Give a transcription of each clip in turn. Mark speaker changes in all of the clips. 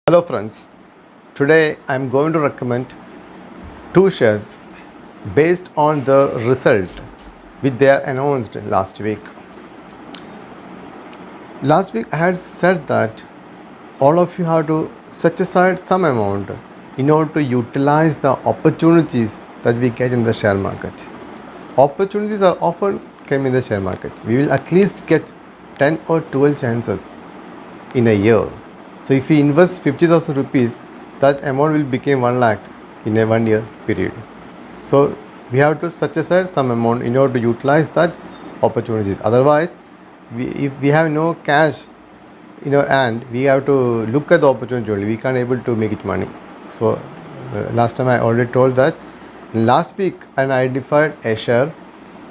Speaker 1: Hello friends, today I am going to recommend two shares based on the result which they announced last week. Last week I had said that all of you have to set aside some amount in order to utilize the opportunities that we get in the share market. Opportunities are often came in the share market. We will at least get 10 or 12 chances in a year. So if we invest 50,000 rupees, that amount will become 1 lakh in a 1 year period. So we have to set aside some amount in order to utilize that opportunities. Otherwise, if we have no cash in our hand, we have to look at the opportunity only. We can't able to make it money. So last time I already told that. Last week I identified a share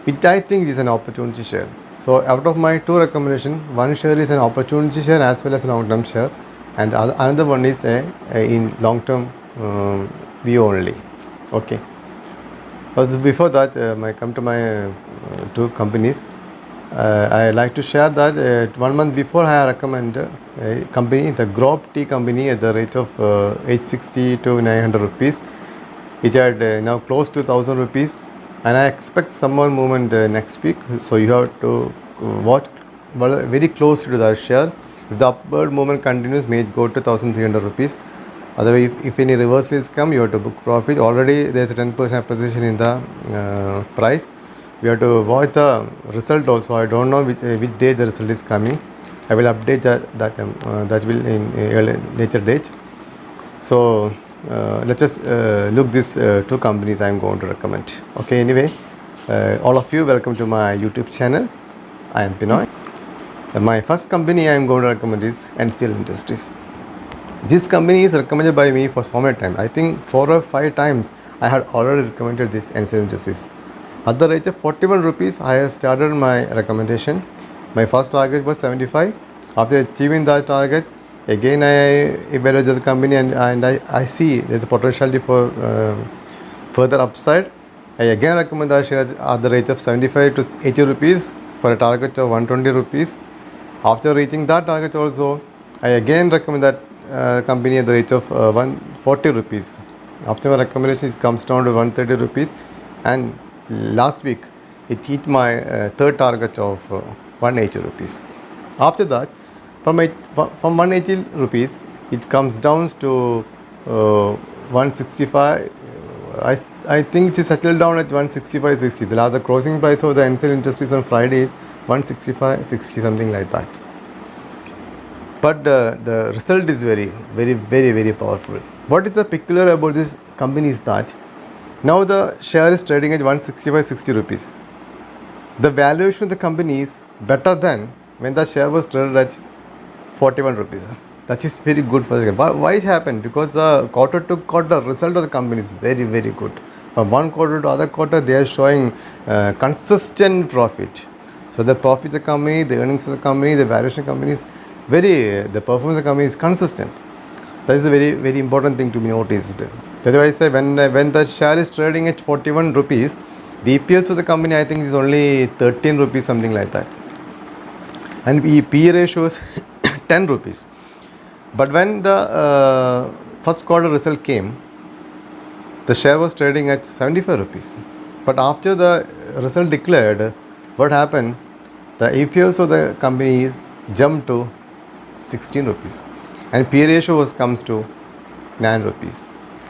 Speaker 1: which I think is an opportunity share. So out of my two recommendations, one share is an opportunity share as well as a long-term share, and another one is in long-term view only. Okay. Also before that, I come to my two companies. I like to share that 1 month before I recommend a company, the Grop Tea company, at the rate of 860 to 900 rupees. It had now close to 1000 rupees, and I expect some more movement next week. So you have to watch very closely to that share. If the upward movement continues, may it go to 1300 rupees. Otherwise, if any reversals come, you have to book profit. Already there is a 10% position in the price. We have to watch the result also. I don't know which day the result is coming. I will update that will in a later date. So let's just look these two companies I am going to recommend. Okay, anyway, all of you, welcome to my YouTube channel. I am Pinoy. My first company I am going to recommend is NCL Industries. This company is recommended by me for so many times. I think 4 or 5 times I had already recommended this NCL Industries. At the rate of 41 rupees, I have started my recommendation. My first target was 75. After achieving that target, again I evaluated the company and I see there is a potentiality for further upside. I again recommend that share at the rate of 75 to 80 rupees for a target of 120 rupees. After reaching that target also, I again recommend that company at the rate of 140 rupees. After my recommendation, it comes down to 130 rupees, and last week it hit my third target of 180 rupees. After that, from 180 rupees, it comes down to 165. I think it is settled down at 165.60. The closing price of the NCL Industries on Friday is 165.60, something like that. But the result is very powerful. What is the peculiar about this company is that now the share is trading at 165.60 rupees. The valuation of the company is better than when the share was traded at 41 rupees. That is very good for the company. Why it happened? Because the quarter to quarter result of the company is very good. From one quarter to other quarter, they are showing consistent profit. So the profit of the company, the earnings of the company, the valuation of the company is the performance of the company is consistent. That is a very important thing to be noticed. That's why I say when the share is trading at 41 rupees, the EPS of the company I think is only 13 rupees, something like that. And PE ratio is 10 rupees. But when the first quarter result came, the share was trading at 75 rupees. But after the result declared, what happened? The EPS of the company jumped to 16 rupees. And PE ratio comes to 9 rupees.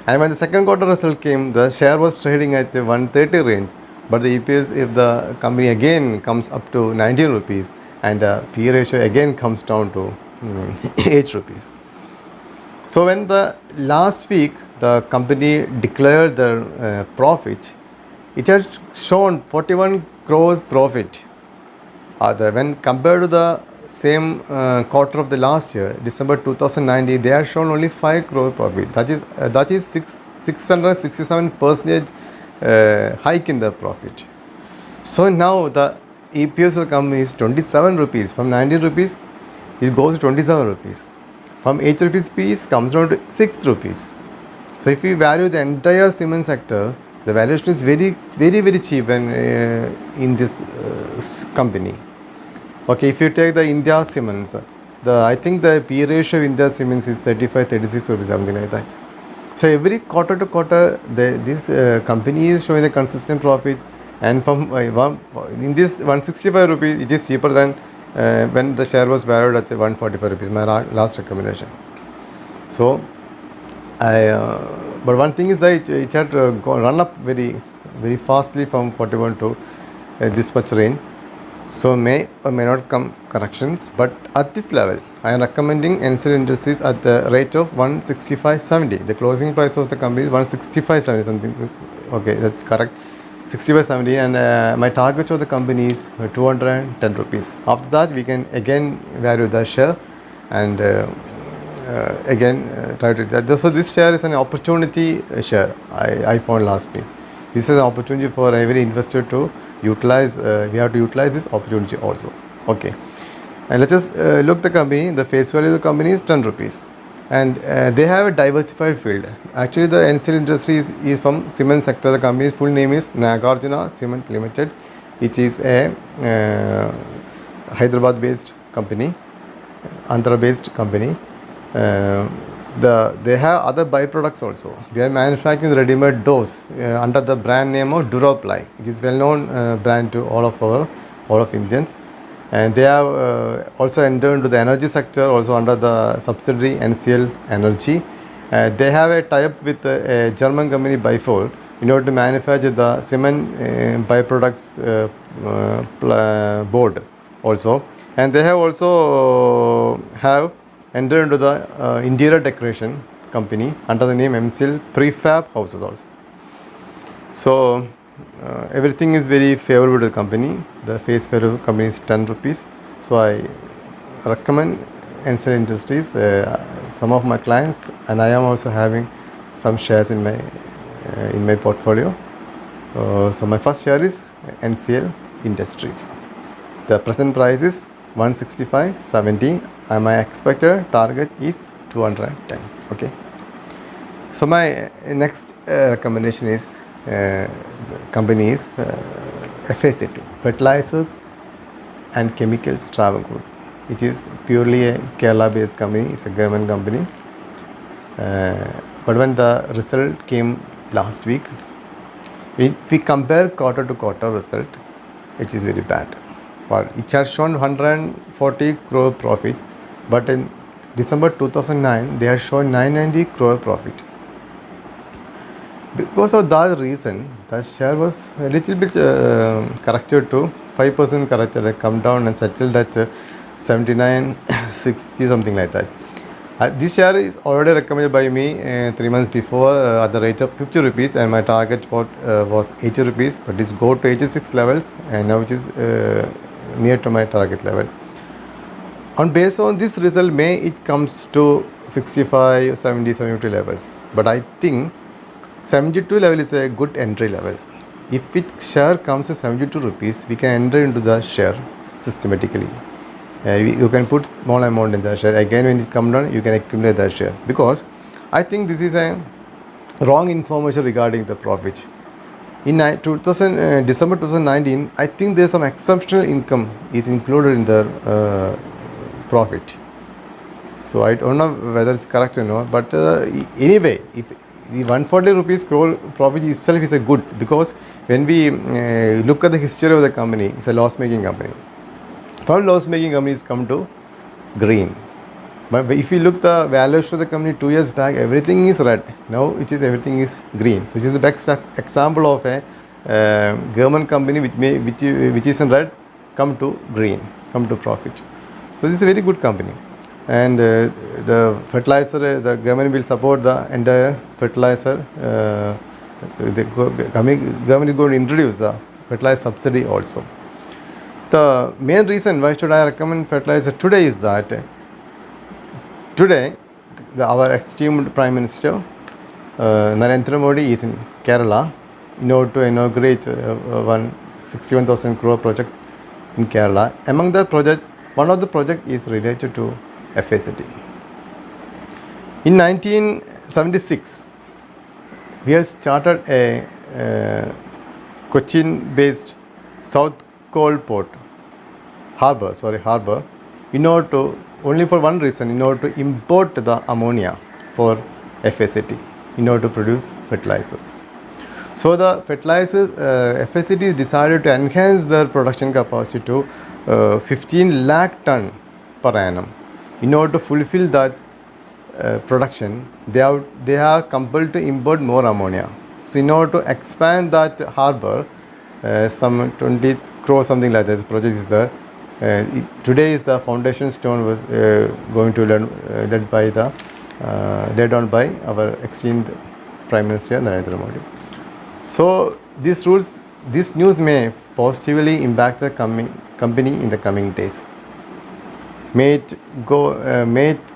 Speaker 1: And when the second quarter result came, the share was trading at the 130 range. But the EPS, if the company again comes up to 19 rupees, and the PE ratio again comes down to 8 rupees. So when the last week the company declared the profit, it had shown 41 crores profit. When compared to the same quarter of the last year, December 2019, they had shown only 5 crore profit. That is 667% hike in the profit. So now the EPS of the company is 27 rupees. From 19 rupees, it goes to 27 rupees. From 8 rupees piece comes down to 6 rupees. So if we value the entire cement sector, the valuation is very cheap in this company. Okay, if you take the India Cements, I think the P ratio of India Cements is 35, 36 rupees, something like that. So every quarter to quarter, this company is showing a consistent profit, and from in this 165 rupees, it is cheaper than when the share was valued at 145 rupees. My last recommendation. So but one thing is that it had run up very fastly from 41 to this much range. So may or may not come corrections, but at this level, I am recommending NCL Industries at the rate of 165.70. The closing price of the company is 165.70 something. Okay, that's correct. 65.70, and my target of the company is 210 rupees. After that, we can again value the share and again try to that. So this share is an opportunity share. I found last week. This is an opportunity for every investor to utilize. We have to utilize this opportunity also. Okay, and let us look the company. The face value of the company is 10 rupees, and they have a diversified field. Actually, the NCL Industries is from cement sector. The company's full name is Nagarjuna Cement Limited, which is a Hyderabad-based company, Andhra-based company. They have other byproducts also. They are manufacturing ready-made doors under the brand name of Duroply. It is well-known brand to all of Indians, and they have also entered into the energy sector also under the subsidiary NCL Energy. They have a tie-up with a German company Bifold in order to manufacture the cement byproducts board also, and they have also have entered into the interior decoration company under the name MCL Prefab Houses also. So everything is very favorable to the company. The face value of the company is 10 rupees. So I recommend NCL Industries. Some of my clients, and I am also having some shares in my portfolio. So my first share is NCL Industries. The present price is 165.70, and my expected target is 210. Okay. So my next recommendation is the company is FACT, Fertilizers and Chemicals Travancore. It is purely a Kerala-based company. It's a government company. But when the result came last week, if we compare quarter to quarter result, it is very bad. But it has shown 140 crore profit, but in December 2009, they had shown 990 crore profit. Because of that reason, the share was a little bit corrected to 5% corrected, come down and settled at 79.60, something like that. This share is already recommended by me 3 months before at the rate of 50 rupees, and my target was 80 rupees, but it's go to 86 levels, and now it is near to my target level. On based on this result, may it comes to 65, 70, 72 levels, but I think 72 level is a good entry level. If its share comes to 72 rupees, we can enter into the share systematically. You can put small amount in the share. Again, when it comes down, you can accumulate that share. Because I think this is a wrong information regarding the profit. In December 2019, I think there is some exceptional income is included in the profit. So I don't know whether it's correct or not. But anyway, if the 140 rupees crore profit itself is a good, because when we look at the history of the company, it's a loss-making company. From loss-making companies come to green. But if you look the valuation of the company 2 years back, everything is red. Now everything is green. So it is the best example of a government company which is in red come to green, come to profit. So this is a very good company. And the fertilizer, the government will support the entire fertilizer. The government is going to introduce the fertilizer subsidy also. The main reason why should I recommend fertilizer today is that today our esteemed Prime Minister Narendra Modi is in Kerala in order to inaugurate 61,000 crore project in Kerala. Among the project, one of the project is related to FACT. In 1976, we have started a Cochin-based South Coal Port harbor in order to only for one reason, in order to import the ammonia for FSAT, in order to produce fertilizers. So the fertilizers, FSAT is decided to enhance their production capacity to 15 lakh ton per annum. In order to fulfill that production, they are compelled to import more ammonia. So in order to expand that harbor, some 20 crore something like that, the project is there. Today is the foundation stone was going to led by the led on by our esteemed Prime Minister Narendra Modi. So these rules, this news may positively impact the company in the coming days. May it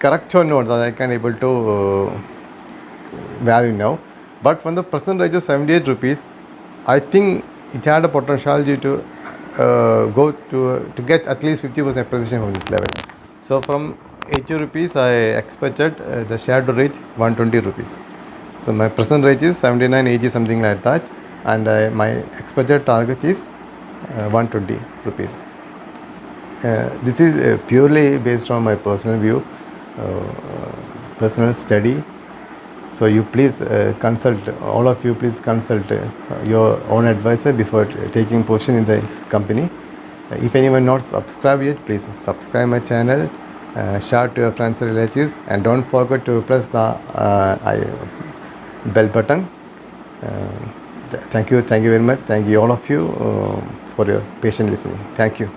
Speaker 1: correct or not, that I can able to value now. But from the present rate of 78 rupees, I think it had a potentiality to go to get at least 50% appreciation from this level. So from 80 rupees, I expected the share to reach 120 rupees. So my present rate is 79, 80, something like that, and my expected target is 120 rupees. This is purely based on my personal view, personal study. So you please consult, all of you please consult your own advisor before taking position in this company. If anyone not subscribed yet, please subscribe my channel, share to your friends and relatives, and don't forget to press the bell button. Thank you very much. Thank you all of you for your patient listening. Thank you.